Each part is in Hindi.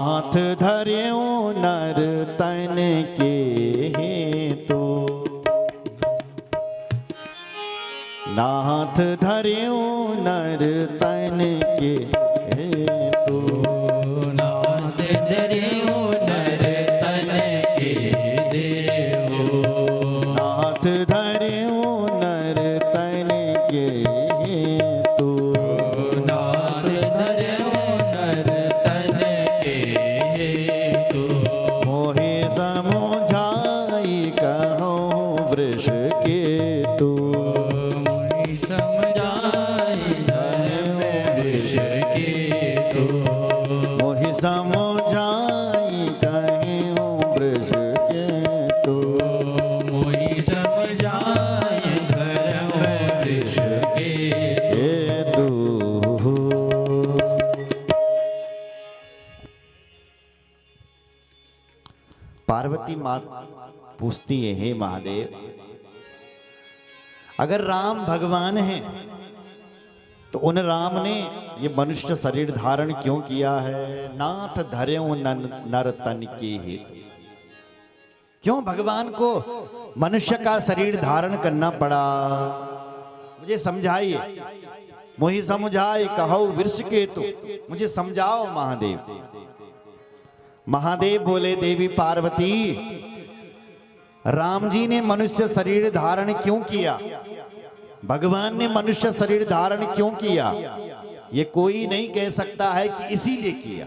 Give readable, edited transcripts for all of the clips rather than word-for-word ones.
हाथ धर्यो नर तन के हेतु, नाथ धर्यो नर तन के हेतु, नाथ धर्यो नर तन के देवो, नाथ धर्यो नर तन के हेतु, नाथ धर्यो नर तन के हेतु, मोहे समुझाई कहो वृष केतु, मोहि समझाई धर्म वृष केतु, मोहि समुझाई कहो वृष केतु, मोहि समझाई धर्म वृष केतु। हेतु। पार्वती माँ पूछती है, हे महादेव, अगर राम भगवान हैं तो उन राम ने ये मनुष्य शरीर धारण क्यों किया है? नाथ धर्यो नर तन के हेतु। क्यों भगवान को मनुष्य का शरीर धारण करना पड़ा? मुझे समझाइए। मोहि समझाए कहो वृष केतु, मुझे समझाओ महादेव। महादेव बोले, देवी पार्वती, राम जी ने मनुष्य शरीर धारण क्यों किया? भगवान ने मनुष्य शरीर धारण क्यों किया? ये कोई नहीं कह सकता है कि इसीलिए किया,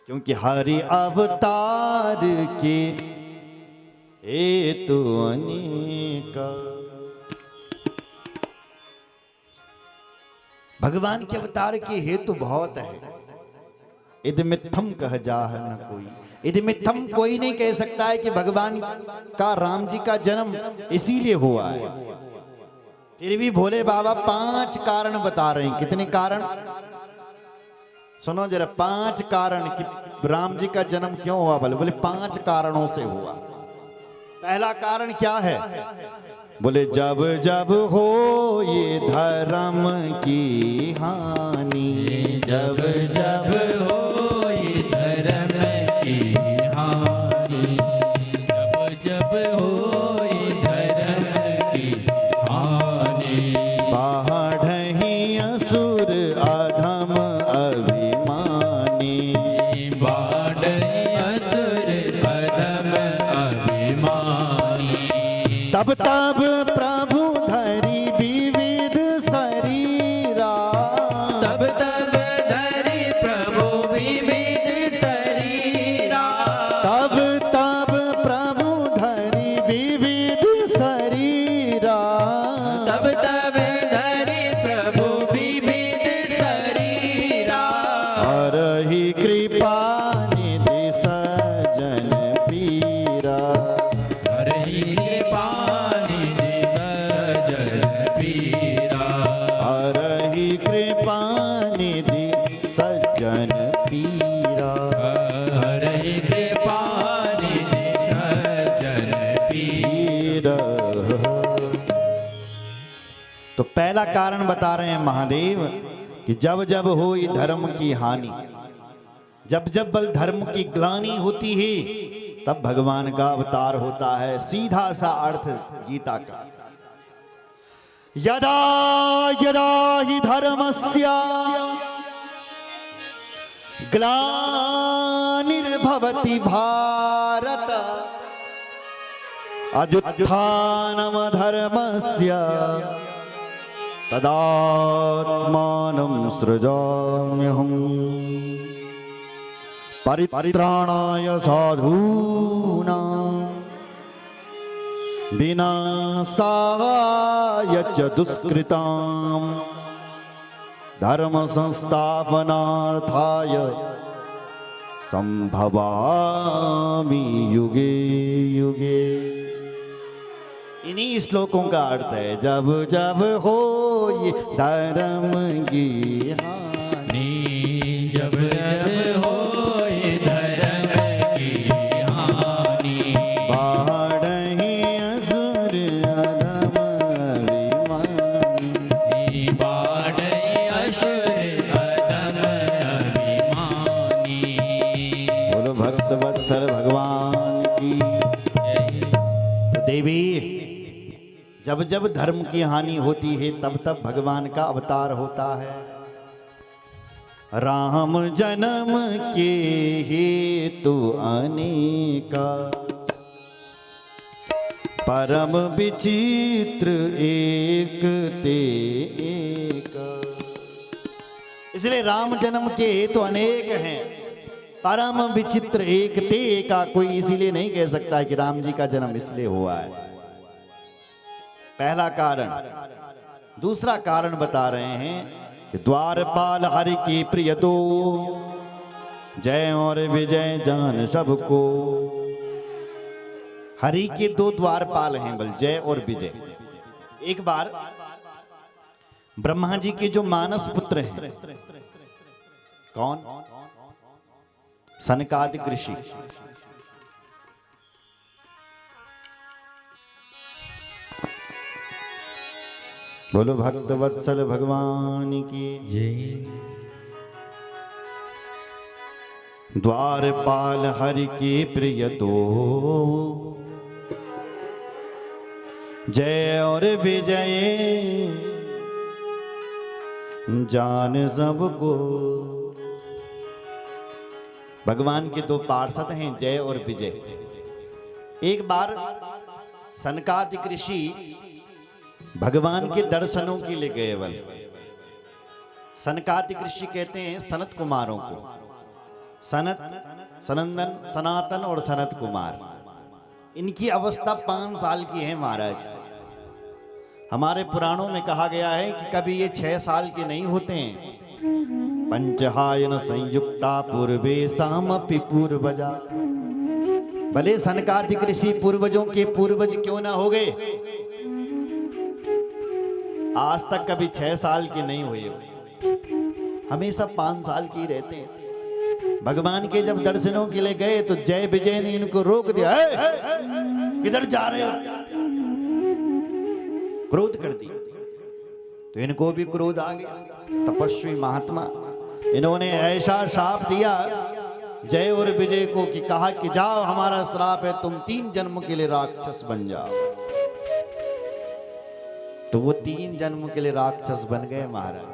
क्योंकि हरि अवतार के हेतु अनेक। भगवान के अवतार के हेतु बहुत है। इदमित्थम कह जाह न कोई, इदमित्थम कोई नहीं कह सकता है कि भगवान का राम जी का जन्म इसीलिए हुआ है। फिर भी भोले बाबा 5 कारण बता रहे हैं। कितने कारण? सुनो जरा, 5 कारण कि राम जी का जन्म क्यों हुआ। बोले 5 कारणों से हुआ। पहला कारण क्या है? बोले जब जब हो ये धर्म की हानि, जब जब हो ये धर्म की हानि, जब जब हो ये धर्म की हानि, बाढ़हि असुर अधम अभिमानी, बाढ़ असुर अधम अभिमानी, तब तब प्रभु धरि विविध शरीरा, तब तब धरि प्रभु विविध शरीरा, तब तब प्रभु धरि विविध शरीरा, तब तब धरि प्रभु विविध शरीरा, हरहि कृपा निधि सज्जन पीरा, हरहि कृपा निधि सज्जन पीरा, हरहि कृपा निधि सज्जन पीरा। हरहि कृपा निधि सज्जन पीरा। तो पहला कारण बता रहे हैं महादेव कि जब जब हो ये धर्म की हानि, जब जब बल धर्म की ग्लानि होती है, तब भगवान का अवतार होता है। सीधा सा अर्थ गीता का। यदा यदा हि धर्मस्य ग्लानिर्भवति भारत, अजुत्थानम धर्मस्य तदात्मानं सृजाम्यहम्, परित्राणाय साधूनां विनाशाय च दुष्कृतां, धर्म संस्थापनार्थाय संभवामि युगे युगे। इन्हीं श्लोकों का अर्थ है जब जब हो ये धर्म की हानि, जब जब हो ये धर्म की हानि, बाढ़हि असुर अधम अभिमानी, बाढ़ असुर अधम अभिमानी, भक्त वत्सल भगवान की। तो देवी, जब जब धर्म की हानि होती है तब तब भगवान का अवतार होता है। राम जन्म के हेतु अनेका, परम विचित्र एक ते एक। इसलिए राम जन्म के हेतु अनेक हैं, परम विचित्र एक ते एका। कोई इसीलिए नहीं कह सकता कि राम जी का जन्म इसलिए हुआ है। पहला कारण। दूसरा कारण बता रहे हैं कि द्वारपाल हरि की प्रिय दो, जय और विजय जान सबको। हरि के दो द्वारपाल हैं, बल जय और विजय। एक बार ब्रह्मा जी के जो मानस पुत्र हैं, कौन? सनकादिक ऋषि। बोलो भक्त वत्सल भगवान की जय। द्वारपाल हरि के प्रिय तो, जय और विजय जान सबको। भगवान के दो पार्षद हैं, जय और विजय। एक बार सनकादिक ऋषि भगवान के दर्शनों के लिए गए। बल सनकादिक ऋषि कहते हैं सनत कुमारों को। सनत, सनंदन, सनातन और सनत कुमार, इनकी अवस्था 5 साल की है महाराज। हमारे पुराणों में कहा गया है कि कभी ये 6 साल के नहीं होते हैं। पंचहायन संयुक्ता पूर्वे सामपि पूर्वजा। भले सनकादिक ऋषि पूर्वजों के पूर्वज क्यों ना हो गए, आज तक कभी 6 साल के नहीं हुए, हमेशा 5 साल की रहते हैं। भगवान के जब दर्शनों के लिए गए तो जय विजय ने इनको रोक दिया। किधर जा रहे हो? क्रोध कर दिया। तो इनको भी क्रोध आ गया। तपस्वी महात्मा, इन्होंने ऐसा शाप दिया जय और विजय को कि कहा कि जाओ, हमारा श्राप है, तुम 3 जन्म के लिए राक्षस बन जाओ। तो वो 3 जन्म के लिए राक्षस बन गए महाराज।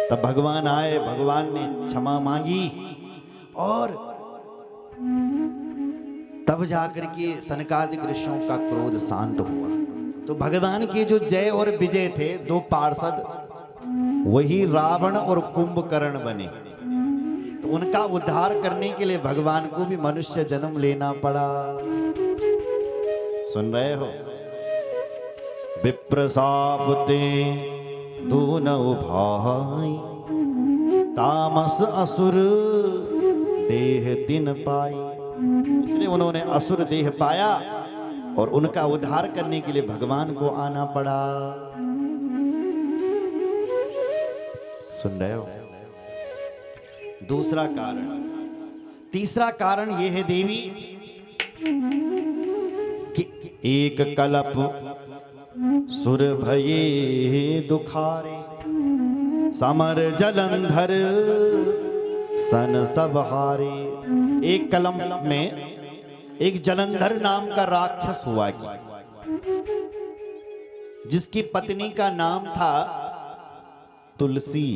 तब भगवान आए, भगवान ने क्षमा मांगी और तब जाकर के सनकादिक ऋषियों का क्रोध शांत हुआ। तो भगवान के जो जय और विजय थे, 2 पार्षद, वही रावण और कुंभकर्ण बने। तो उनका उद्धार करने के लिए भगवान को भी मनुष्य जन्म लेना पड़ा। सुन रहे हो? विप्रसापते दोनों भाई, तामस असुर देह तिन पाई। इसलिए उन्होंने असुर देह पाया और उनका उद्धार करने के लिए भगवान को आना पड़ा। सुन रहे हो? दूसरा कारण। तीसरा कारण यह है देवी कि एक कलप सुर भये दुखारे, समर जलंधर सन सब हारे। एक कलम में एक जलंधर नाम का राक्षस हुआ जिसकी पत्नी का नाम था तुलसी।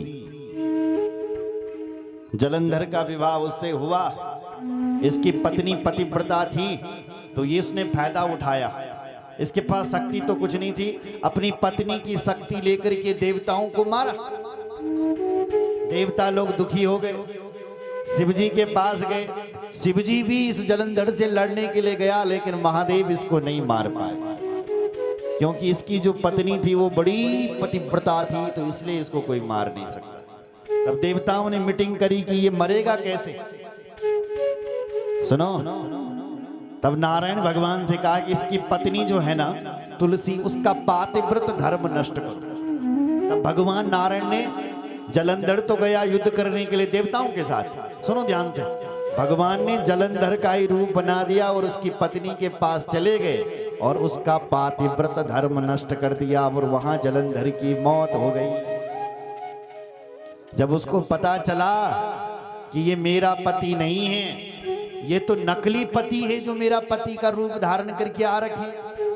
जलंधर का विवाह उससे हुआ। इसकी पत्नी पतिव्रता थी, तो ये इसने फायदा उठाया। इसके पास शक्ति तो कुछ नहीं थी, अपनी पत्नी की शक्ति लेकर के देवताओं को मारा। देवता लोग दुखी हो गए, शिवजी के पास गए। शिवजी भी इस जलंधर से लड़ने के लिए गया, लेकिन महादेव इसको नहीं मार पाए, क्योंकि इसकी जो पत्नी थी वो बड़ी पतिव्रता थी, तो इसलिए इसको कोई मार नहीं सकता। तब देवताओं ने मीटिंग करी कि ये मरेगा कैसे। सुनो, तब नारायण भगवान से कहा कि इसकी पत्नी जो है ना तुलसी, उसका पातिव्रत धर्म नष्ट करो। तब भगवान नारायण ने, जलंधर तो गया युद्ध करने के लिए देवताओं के साथ, सुनो ध्यान से, भगवान ने जलंधर का ही रूप बना दिया और उसकी पत्नी के पास चले गए और उसका पातिव्रत धर्म नष्ट कर दिया और वहां जलंधर की मौत हो गई। जब उसको पता चला कि ये मेरा पति नहीं है, ये तो नकली पति है जो मेरा पति का रूप धारण करके आ रखे,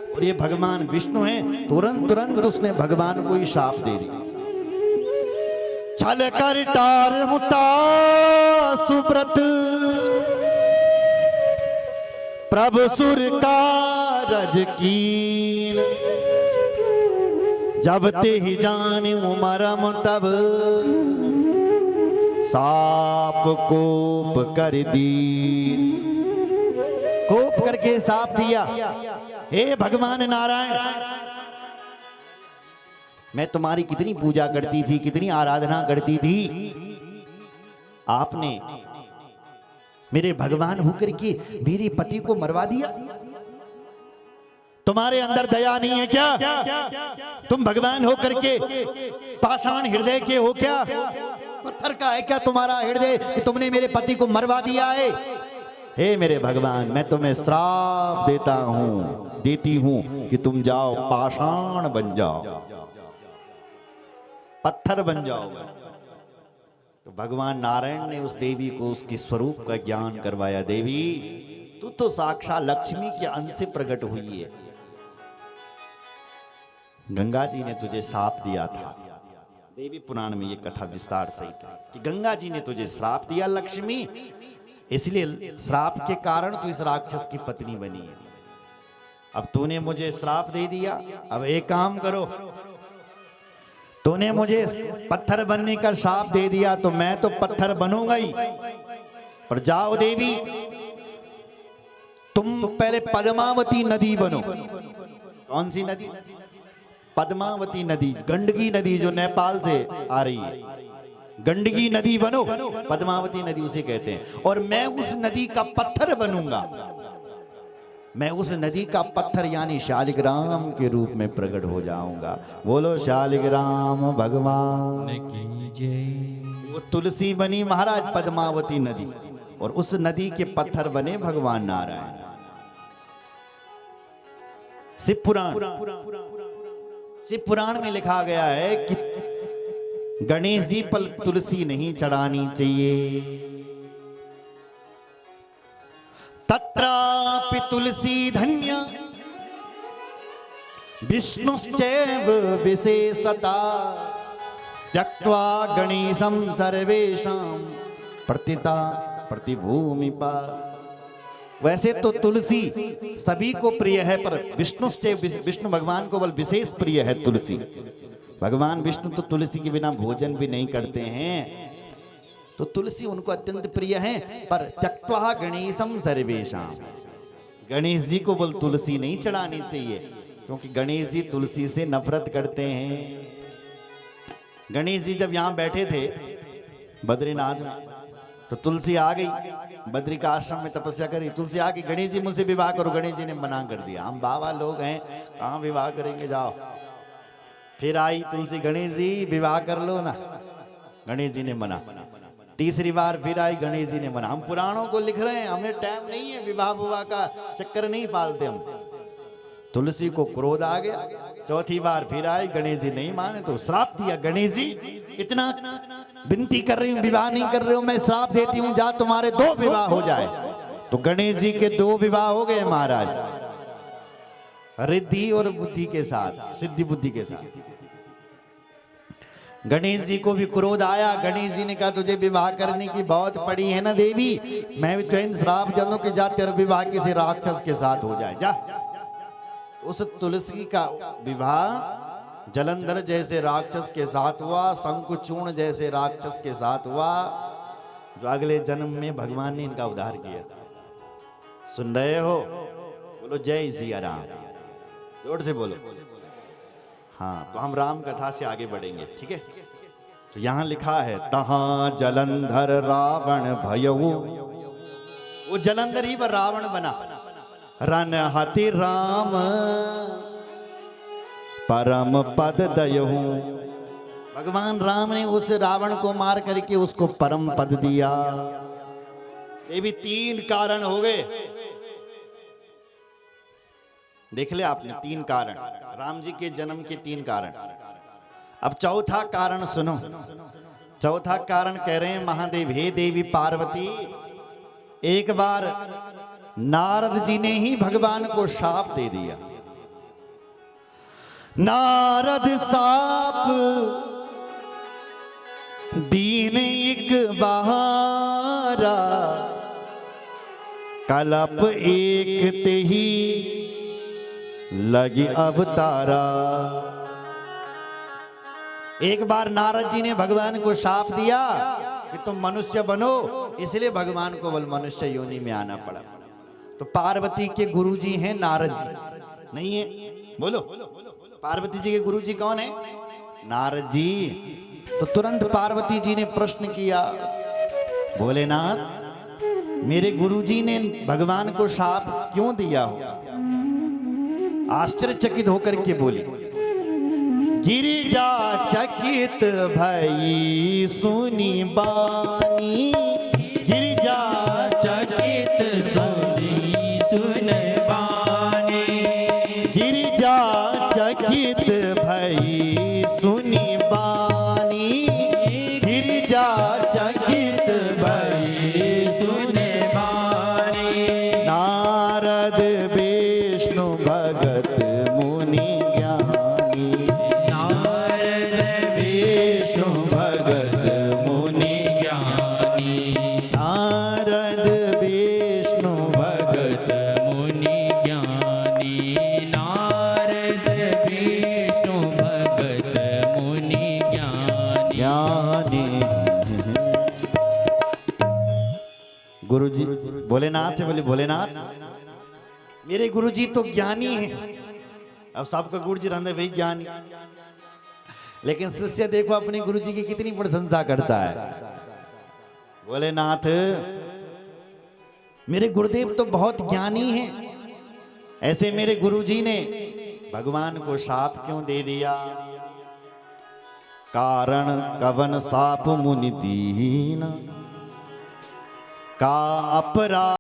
और ये भगवान विष्णु हैं। तुरंत उसने भगवान को ही शाप दे दिया। छल कर टार मुता सुव्रत प्रभु सुर का रज कीन, जब ते ही जाने मरम तब साप कोप कर दीन। कोप करके साप दिया, हे भगवान नारायण, मैं तुम्हारी कितनी पूजा करती थी, कितनी आराधना करती थी, आपने मेरे भगवान होकर के मेरे पति को मरवा दिया। तुम्हारे अंदर दया नहीं है क्या? तुम भगवान होकर के पाषाण हृदय के हो क्या? पत्थर का है क्या तुम्हारा हृदय कि तुमने मेरे पति को मरवा दिया है? हे मेरे भगवान, मैं तुम्हें श्राप देती हूं कि तुम जाओ पाषाण बन जाओ, पत्थर बन जाओ। तो भगवान नारायण ने उस देवी को उसके स्वरूप का ज्ञान करवाया। देवी, तू तो साक्षात लक्ष्मी के अंश से प्रकट हुई है। गंगा जी ने तुझे श्राप दिया था। देवी पुराण में ये कथा विस्तार सहित है कि गंगा जी ने तुझे श्राप दिया लक्ष्मी, इसलिए श्राप के कारण तू इस राक्षस की पत्नी बनी है। अब तूने मुझे श्राप दे दिया, अब एक काम करो, तूने मुझे पत्थर बनने का श्राप दे दिया तो मैं तो पत्थर बनूंगा ही। और जाओ देवी, तुम पहले पद्मावती नदी बनो। कौन सी नदी? पद्मावती नदी, गंडकी नदी जो नेपाल से आ रही है, गंडकी नदी बनो, पद्मावती नदी उसे कहते हैं। और मैं उस नदी का पत्थर बनूंगा, मैं उस नदी का पत्थर यानी शालिग्राम के रूप में प्रकट हो जाऊंगा। बोलो शालिग्राम भगवान की जय। वो तुलसी बनी महाराज पद्मावती नदी, और उस नदी के पत्थर बने भगवान नारायण। शिव पुराण में लिखा गया है कि गणेश जी पर तुलसी नहीं चढ़ानी चाहिए। तत्रापि तुलसी धन्य विष्णुश्चैव विशेषता, त्यक्त्वा गणेशं सर्वेषां प्रतिता प्रतिभूमिपा। वैसे तो तुलसी सभी को प्रिय है, पर विष्णु भगवान को बल विशेष प्रिय है तुलसी। भगवान विष्णु तो तुलसी के बिना भोजन भी नहीं करते हैं, तो तुलसी उनको अत्यंत प्रिय है। पर त्यक्त्वा गणेशम सर्वेषां, गणेश जी को बोल तुलसी नहीं चढ़ानी चाहिए, क्योंकि गणेश जी तुलसी से नफरत करते हैं। गणेश जी जब यहाँ बैठे थे बद्रीनाथ में, तो तुलसी आ गई, बद्री का आश्रम में तपस्या करी, तुलसी आ गई, गणेश जी मुझसे विवाह करो। गणेश जी ने मना कर दिया, हम बाबा लोग हैं, कहाँ विवाह करेंगे, जाओ। फिर आई तुलसी, गणेश जी विवाह कर लो ना, गणेश जी ने मना। तीसरी बार फिर आई, गणेश जी ने मना। हम पुराणों को लिख रहे हैं, हमें टाइम नहीं है, विवाह विवाह का चक्कर नहीं पालते हम। तुलसी को क्रोध आ गया, चौथी बार फिर आई, गणेश जी नहीं माने तो श्राप दिया। गणेश जी इतना विनती कर रही हूँ, विवाह नहीं कर रहे हो, मैं श्राप देती हूँ, जा तुम्हारे 2 विवाह हो जाए। तो गणेश जी के 2 विवाह हो गए महाराज, रिद्धि और बुद्धि के साथ, सिद्धि बुद्धि के साथ। गणेश जी को भी क्रोध आया, गणेश जी ने कहा तुझे विवाह करने की बहुत पड़ी है ना देवी, मैं भी तुझे श्राप जानू कि जा तेरा विवाह किसी राक्षस के साथ हो जाए, जा। उस तुलसी का विवाह जलंधर जैसे राक्षस के साथ हुआ, शंकुचूर्ण जैसे राक्षस के साथ हुआ, जो अगले जन्म में भगवान ने इनका उद्धार किया। सुन रहे हो? बोलो जय सिया राम, जोर से बोलो। हाँ, तो हम राम कथा से आगे बढ़ेंगे, ठीक है। तो यहां लिखा है तहां जलंधर रावण भयऊ, वो जलंधर ही पर रावण बना। रन हति राम परम पद दयहू, भगवान राम ने उस रावण को मार करके उसको परम पद दिया। ये भी 3 कारण हो गए, देख ले आपने 3 कारण, राम जी के जन्म के 3 कारण। अब चौथा कारण सुनो, चौथा कारण कह रहे हैं महादेव, हे देवी पार्वती, एक बार नारद जी ने ही भगवान को शाप दे दिया। नारद साप दीन एक बहारा, कलप एक ते ही लगी अवतारा। एक बार नारद जी ने भगवान को शाप दिया कि तुम मनुष्य बनो, इसलिए भगवान को बल मनुष्य योनि में आना पड़ा। तो पार्वती के गुरुजी हैं नारद जी, नहीं है? बोलो, पार्वती जी के गुरुजी कौन है? नारद जी। तो तुरंत पार्वती जी ने प्रश्न किया, भोलेनाथ मेरे गुरुजी ने भगवान को शाप क्यों दिया हो? आश्चर्यचकित होकर के बोली, गिरिजा चकित भई सुनी बानी, गिरिजा चकित सुनी सुन बानी, गिरिजा चकित भई सुनी बानी, गिरिजा चकित भई सुन बानी। नारद विष्णु भगत मुनि ज्ञानी, नारद विष्णु भगत मुनि ज्ञानी, नारद विष्णु भगत मुनि ज्ञानी, नारद विष्णु भगत मुनि ज्ञानी। ज्ञानी। गुरुजी भोलेनाथ से बोले, भोलेनाथ मेरे गुरुजी तो ज्ञानी हैं। अब सबका गुरुजी रहते वही ज्ञानी, लेकिन शिष्य देखो अपने गुरुजी की कितनी प्रशंसा करता है। भोलेनाथ मेरे गुरुदेव तो बहुत ज्ञानी हैं, ऐसे मेरे गुरुजी ने भगवान को शाप क्यों दे दिया? कारण कवन साप मुनि दीन का अपराध